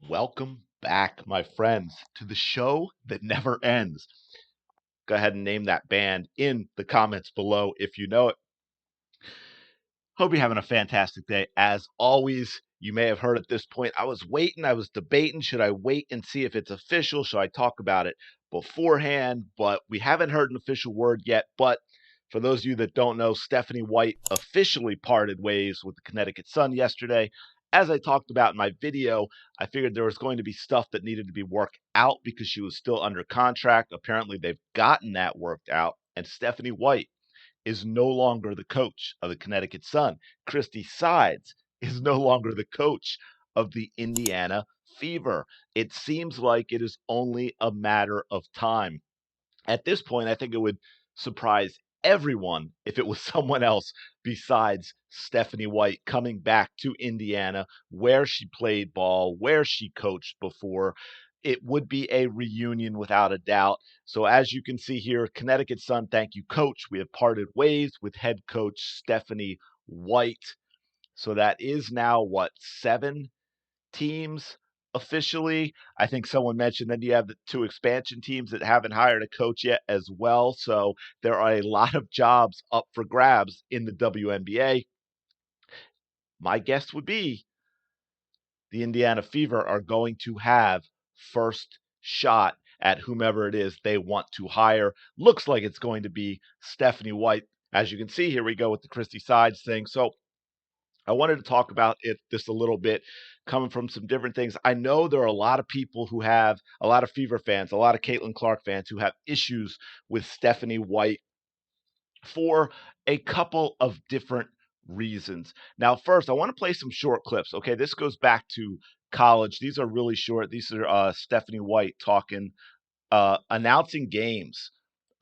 Welcome back, my friends, to the show that never ends. Go ahead and name that band in the comments below if you know it. Hope you're having a fantastic day. As always, you may have heard at this point, I was waiting, I was debating. Should I wait and see if it's official? Should I talk about it beforehand? But we haven't heard an official word yet. But for those of you that don't know, Stephanie White officially parted ways with the Connecticut Sun yesterday. As I talked about in my video, I figured there was going to be stuff that needed to be worked out because she was still under contract. Apparently, they've gotten that worked out. And Stephanie White is no longer the coach of the Connecticut Sun. Christie Sides is no longer the coach of the Indiana Fever. It seems like it is only a matter of time. At this point, I think it would surprise everyone if it was someone else besides Stephanie White coming back to Indiana, where she played ball, where she coached before. It would be a reunion without a doubt. So, as you can see here, Connecticut Sun, thank you, coach. We have parted ways with head coach Stephanie White. So, that is now what, 7 teams officially. I think someone mentioned that you have the 2 expansion teams that haven't hired a coach yet as well. So there are a lot of jobs up for grabs in the WNBA. My guess would be the Indiana Fever are going to have first shot at whomever it is they want to hire. Looks like it's going to be Stephanie White. As you can see, here we go with the Christie Sides thing. So I wanted to talk about this a little bit, coming from some different things. I know there are a lot of people who have a lot of Fever fans, a lot of Caitlin Clark fans who have issues with Stephanie White for a couple of different reasons. Now, first, I want to play some short clips. Okay, this goes back to college. These are really short. These are Stephanie White talking, announcing games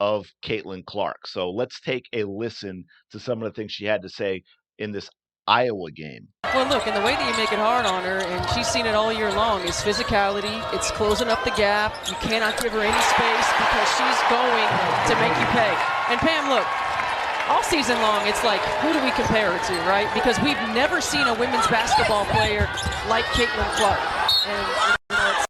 of Caitlin Clark. So let's take a listen to some of the things she had to say in this Iowa game. Well, look, and the way that you make it hard on her, and she's seen it all year long, is physicality. It's closing up the gap. You cannot give her any space because she's going to make you pay. And Pam, look, all season long, it's like, who do we compare her to, right? Because we've never seen a women's basketball player like Caitlin Clark. And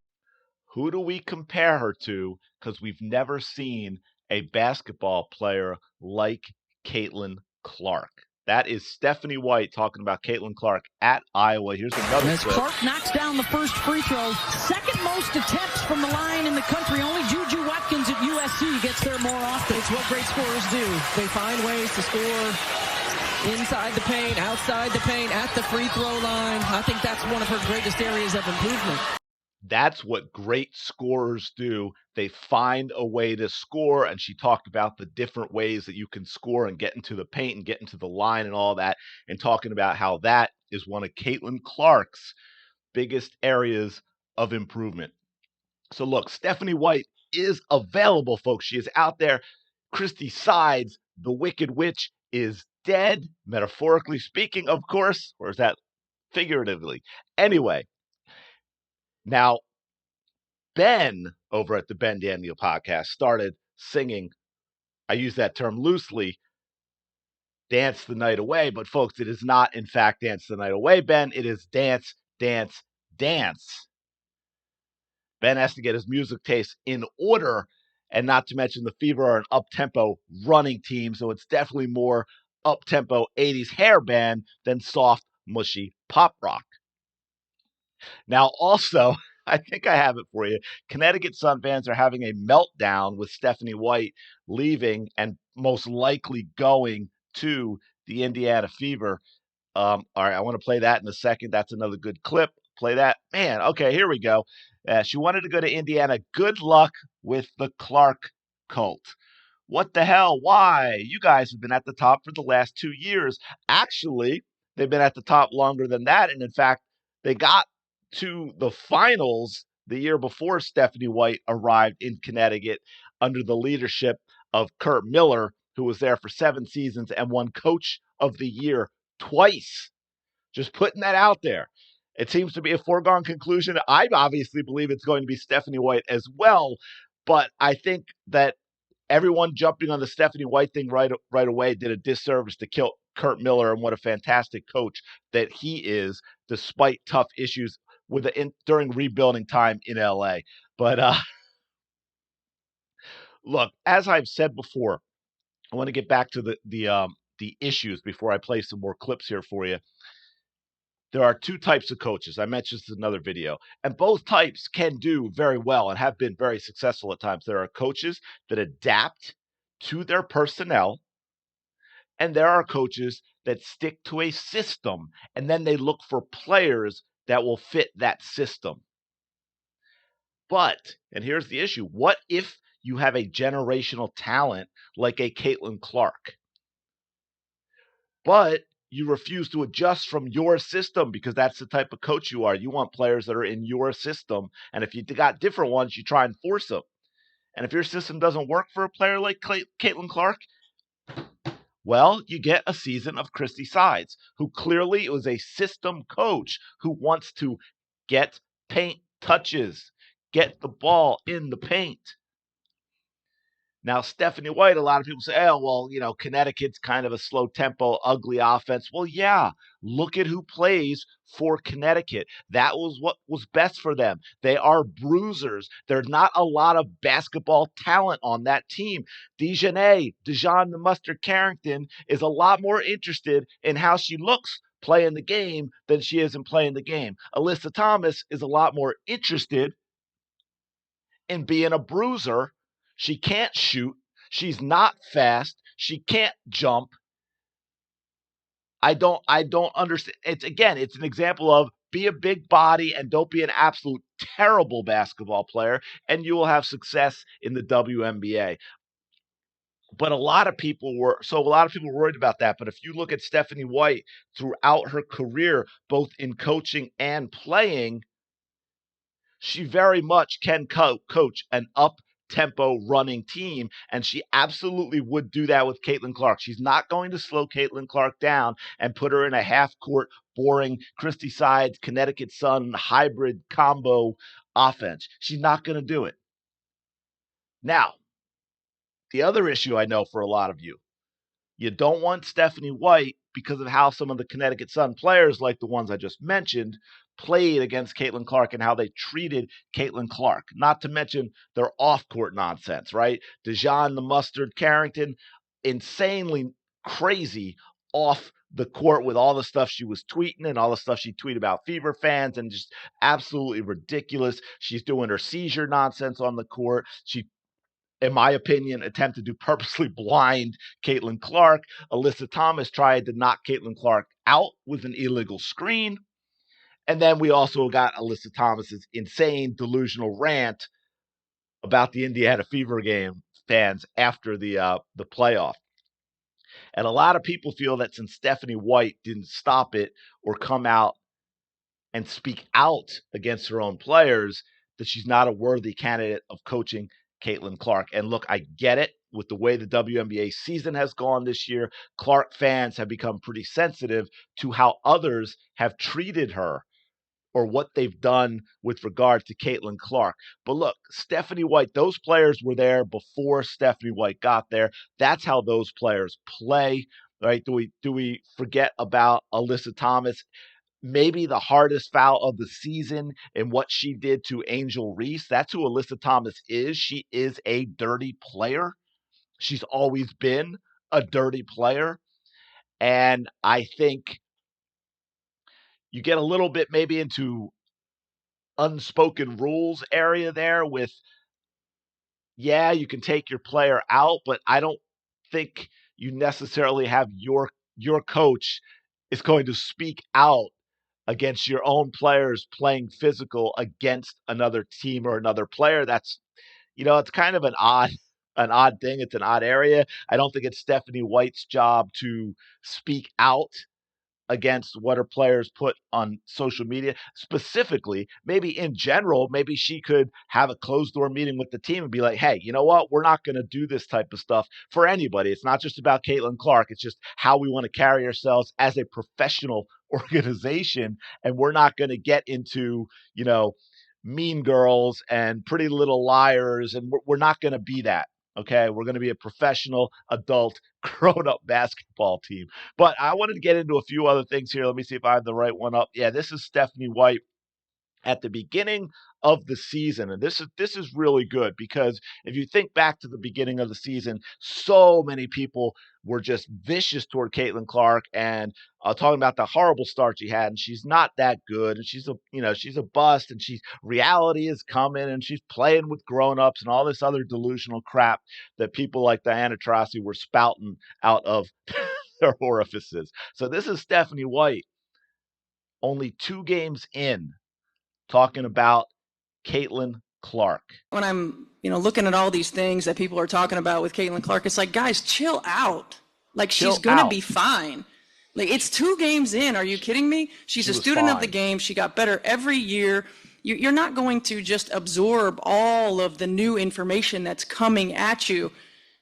who do we compare her to? Because we've never seen a basketball player like Caitlin Clark. That is Stephanie White talking about Caitlin Clark at Iowa. Here's another As clip. Clark knocks down the first free throw, second most attempts from the line in the country. Only Juju Watkins at USC gets there more often. It's what great scorers do. They find ways to score inside the paint, outside the paint, at the free throw line. I think that's one of her greatest areas of improvement. That's what great scorers do. They find a way to score, and she talked about the different ways that you can score and get into the paint and get into the line and all that, and talking about how that is one of Caitlin Clark's biggest areas of improvement. So look, Stephanie White is available, folks. She is out there. Christie Sides, the Wicked Witch, is dead, metaphorically speaking, of course, or is that figuratively? Anyway, now, Ben over at the Ben Daniel podcast started singing, I use that term loosely, Dance the Night Away. But folks, it is not, in fact, Dance the Night Away, Ben. It is Dance, Dance, Dance. Ben has to get his music taste in order, and not to mention the Fever are an up-tempo running team, so it's definitely more up-tempo 80s hair band than soft, mushy pop rock. Now, also, I think I have it for you. Connecticut Sun fans are having a meltdown with Stephanie White leaving and most likely going to the Indiana Fever. All right, I want to play that in a second. That's another good clip. Play that. Man, okay, here we go. She wanted to go to Indiana. Good luck with the Clark cult. What the hell? Why? You guys have been at the top for the last 2 years. Actually, they've been at the top longer than that. And in fact, they got to the finals the year before Stephanie White arrived in Connecticut under the leadership of Kurt Miller, who was there for 7 seasons and won Coach of the Year twice. Just putting that out there. It seems to be a foregone conclusion. I obviously believe it's going to be Stephanie White as well, but I think that everyone jumping on the Stephanie White thing right away did a disservice to Kurt Miller and what a fantastic coach that he is, despite tough issues during rebuilding time in LA. But look, as I've said before, I want to get back to the issues before I play some more clips here for you. There are two types of coaches. I mentioned this in another video, and both types can do very well and have been very successful at times. There are coaches that adapt to their personnel, and there are coaches that stick to a system, and then they look for players that will fit that system. But, and here's the issue, what if you have a generational talent like a Caitlin Clark, but you refuse to adjust from your system because that's the type of coach you are? You want players that are in your system, and if you got different ones, you try and force them. And if your system doesn't work for a player like Caitlin Clark, well, you get a season of Christie Sides, who clearly was a system coach who wants to get paint touches, get the ball in the paint. Now, Stephanie White, a lot of people say, oh, well, Connecticut's kind of a slow tempo, ugly offense. Well, yeah, look at who plays for Connecticut. That was what was best for them. They are bruisers. There's not a lot of basketball talent on that team. Dijon the Mustard Carrington, is a lot more interested in how she looks playing the game than she is in playing the game. Alyssa Thomas is a lot more interested in being a bruiser. She can't shoot. She's not fast. She can't jump. I don't understand. It's an example of be a big body and don't be an absolute terrible basketball player, and you will have success in the WNBA. But a lot of people were worried about that. But if you look at Stephanie White throughout her career, both in coaching and playing, she very much can coach an up-tempo running team, and she absolutely would do that with Caitlin Clark. She's not going to slow Caitlin Clark down and put her in a half-court, boring Christie Sides, Connecticut Sun hybrid combo offense. She's not going to do it. Now, the other issue I know for a lot of you don't want Stephanie White because of how some of the Connecticut Sun players, like the ones I just mentioned, played against Caitlin Clark and how they treated Caitlin Clark. Not to mention their off-court nonsense, right? Dijon the Mustard Carrington, insanely crazy off the court with all the stuff she was tweeting and all the stuff she tweeted about Fever fans, and just absolutely ridiculous. She's doing her seizure nonsense on the court. She, in my opinion, attempted to purposely blind Caitlin Clark. Alyssa Thomas tried to knock Caitlin Clark out with an illegal screen. And then we also got Alyssa Thomas's insane delusional rant about the Indiana Fever game fans after the playoff. And a lot of people feel that since Stephanie White didn't stop it or come out and speak out against her own players, that she's not a worthy candidate of coaching Caitlin Clark. And look, I get it. With the way the WNBA season has gone this year, Clark fans have become pretty sensitive to how others have treated her or what they've done with regard to Caitlin Clark. But look, Stephanie White, those players were there before Stephanie White got there. That's how those players play, right? Do we forget about Alyssa Thomas? Maybe the hardest foul of the season and what she did to Angel Reese. That's who Alyssa Thomas is. She is a dirty player. She's always been a dirty player. And I think you get a little bit maybe into unspoken rules area there with, yeah, you can take your player out, but I don't think you necessarily have your coach is going to speak out against your own players playing physical against another team or another player. That's, it's kind of an odd thing. It's an odd area. I don't think it's Stephanie White's job to speak out against what her players put on social media. Specifically, maybe in general, maybe she could have a closed door meeting with the team and be like, hey, you know what? We're not going to do this type of stuff for anybody. It's not just about Caitlin Clark. It's just how we want to carry ourselves as a professional organization. And we're not going to get into, mean girls and pretty little liars. And we're not going to be that. Okay, we're going to be a professional, adult, grown-up basketball team. But I wanted to get into a few other things here. Let me see if I have the right one up. Yeah, this is Stephanie White at the beginning of the season, and this is really good because if you think back to the beginning of the season, so many people were just vicious toward Caitlin Clark and talking about the horrible start she had, and she's not that good, and she's a bust, and reality is coming, and she's playing with grown-ups and all this other delusional crap that people like Diana Taurasi were spouting out of their orifices. So this is Stephanie White, only 2 games in, talking about Caitlin Clark. When I'm, looking at all these things that people are talking about with Caitlin Clark, it's like, guys, chill out. Like, she's going to be fine. Like, it's 2 games in. Are you kidding me? She's a student of the game. She got better every year. You're not going to just absorb all of the new information that's coming at you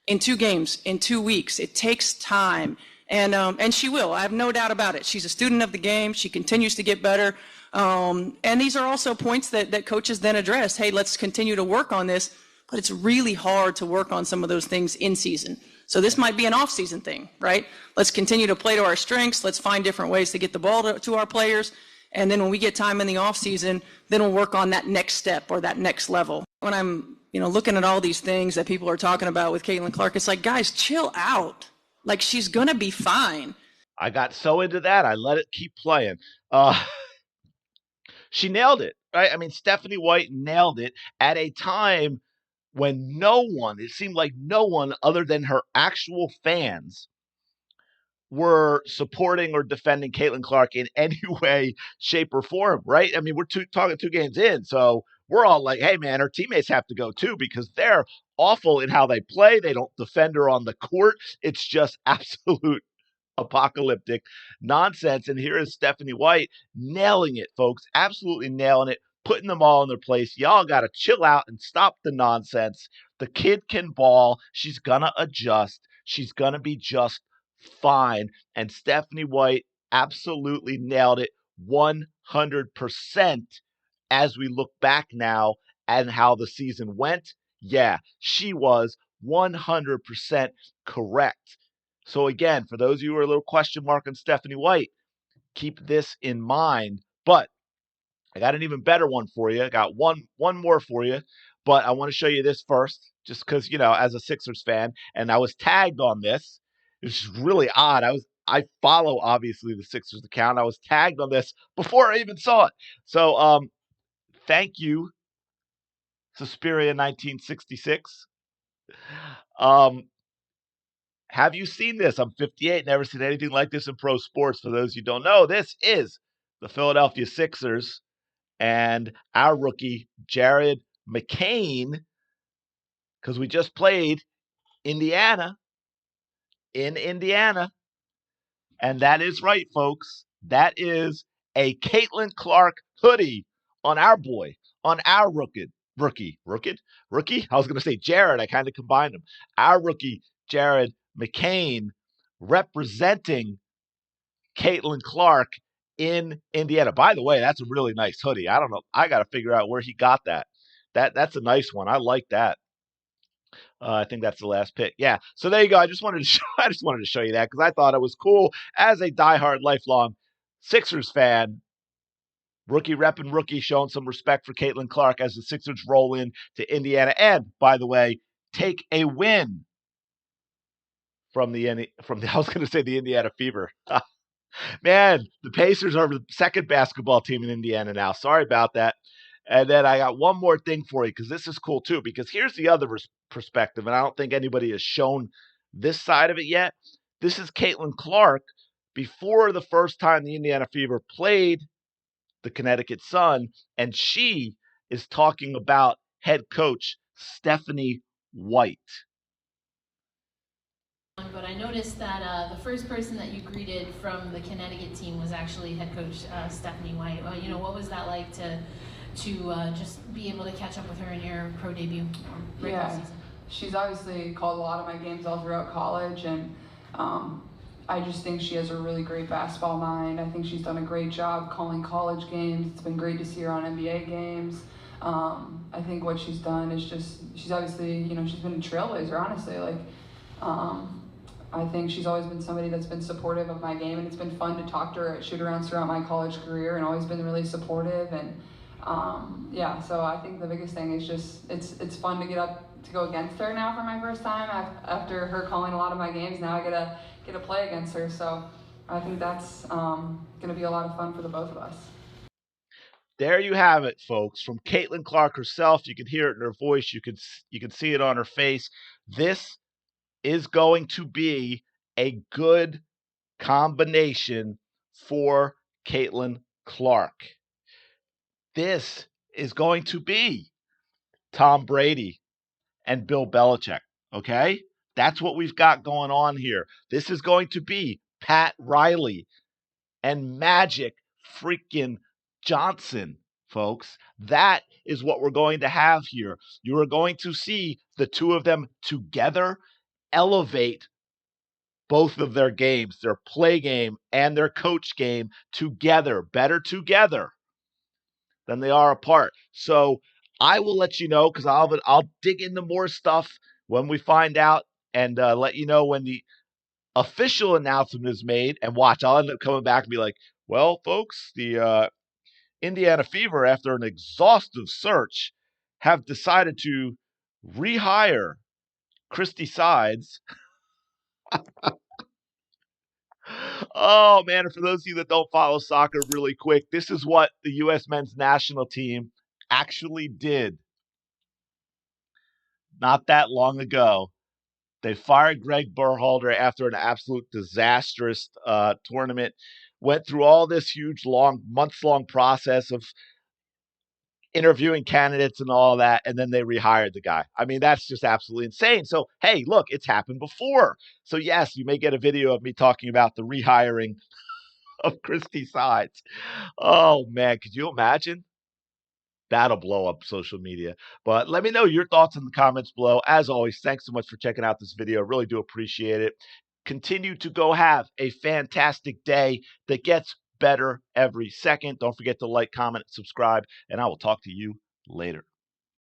in 2 games, in 2 weeks. It takes time. And she will. I have no doubt about it. She's a student of the game. She continues to get better. And these are also points that coaches then address. Hey, let's continue to work on this. But it's really hard to work on some of those things in season. So this might be an off-season thing, right? Let's continue to play to our strengths. Let's find different ways to get the ball to our players. And then when we get time in the off-season, then we'll work on that next step or that next level. When I'm, looking at all these things that people are talking about with Caitlin Clark, it's like, guys, chill out. Like, she's going to be fine. I got so into that, I let it keep playing. She nailed it, right? I mean, Stephanie White nailed it at a time when it seemed like no one other than her actual fans were supporting or defending Caitlin Clark in any way, shape, or form, right? I mean, we're talking 2 games in, so we're all like, hey, man, her teammates have to go too because they're awful in how they play. They don't defend her on the court. It's just absolute apocalyptic nonsense. And here is Stephanie White nailing it, folks, absolutely nailing it, putting them all in their place. Y'all got to chill out and stop the nonsense. The kid can ball. She's going to adjust. She's going to be just fine. And Stephanie White absolutely nailed it 100% as we look back now and how the season went. Yeah, she was 100% correct. So again, for those of you who are a little question mark on Stephanie White, keep this in mind. But I got an even better one for you. I got one more for you, but I want to show you this first, just because, as a Sixers fan, and I was tagged on this. It's really odd. I follow, obviously, the Sixers account. I was tagged on this before I even saw it. So thank you, Suspiria 1966. Have you seen this? I'm 58, never seen anything like this in pro sports. For those you don't know, this is the Philadelphia Sixers and our rookie, Jared McCain, because we just played Indiana in Indiana. And that is right, folks. That is a Caitlin Clark hoodie on our boy, on our rookie. I was going to say Jared. I kind of combined them. Our rookie, Jared McCain, representing Caitlin Clark in Indiana. By the way, that's a really nice hoodie. I don't know. I got to figure out where he got that. That's a nice one. I like that. I think that's the last pick. Yeah. So there you go. I just wanted to show you that because I thought it was cool as a diehard, lifelong Sixers fan. Rookie repping rookie, showing some respect for Caitlin Clark as the Sixers roll in to Indiana. And by the way, take a win from the I was going to say the Indiana Fever. Man, the Pacers are the second basketball team in Indiana now. Sorry about that. And then I got one more thing for you because this is cool too. Because here's the other perspective, and I don't think anybody has shown this side of it yet. This is Caitlin Clark before the first time the Indiana Fever played the Connecticut Sun, and she is talking about head coach Stephanie White. But I noticed that the first person that you greeted from the Connecticut team was actually head coach Stephanie White. What was that like to just be able to catch up with her in your pro debut or regular season? She's obviously called a lot of my games all throughout college, and I just think she has a really great basketball mind. I think she's done a great job calling college games. It's been great to see her on NBA games. I think what she's done is she's obviously, she's been a trailblazer, honestly. I think she's always been somebody that's been supportive of my game, and it's been fun to talk to her at shoot-arounds throughout my college career and always been really supportive. And Yeah, so I think the biggest thing is just it's fun to go against her now for my first time after her calling a lot of my games. Now I get to play against her, so I think that's going to be a lot of fun for the both of us. There you have it, folks. From Caitlin Clark herself, you can hear it in her voice. You can see it on her face. This is going to be a good combination for Caitlin Clark. This is going to be Tom Brady and Bill Belichick. Okay? That's what we've got going on here. This is going to be Pat Riley and Magic freaking Johnson, folks. That is what we're going to have here. You are going to see the two of them together elevate both of their games, their play game and their coach game together, better together than they are apart. So I will let you know because I'll dig into more stuff when we find out and let you know when the official announcement is made. And watch, I'll end up coming back and be like, well, folks, the Indiana Fever, after an exhaustive search, have decided to rehire Christie Sides. Oh, man. And for those of you that don't follow soccer really quick, this is what the U.S. men's national team actually did not that long ago. They fired Greg Berhalter after an absolute disastrous tournament. Went through all this huge, months-long process of interviewing candidates and all that, and then they rehired the guy. I mean, that's just absolutely insane. So, hey, look, it's happened before. So, yes, you may get a video of me talking about the rehiring of Christie Sides. Oh, man, could you imagine? That'll blow up social media. But let me know your thoughts in the comments below. As always, thanks so much for checking out this video. Really do appreciate it. Continue to go have a fantastic day that gets better every second. Don't forget to like, comment, and subscribe, and I will talk to you later.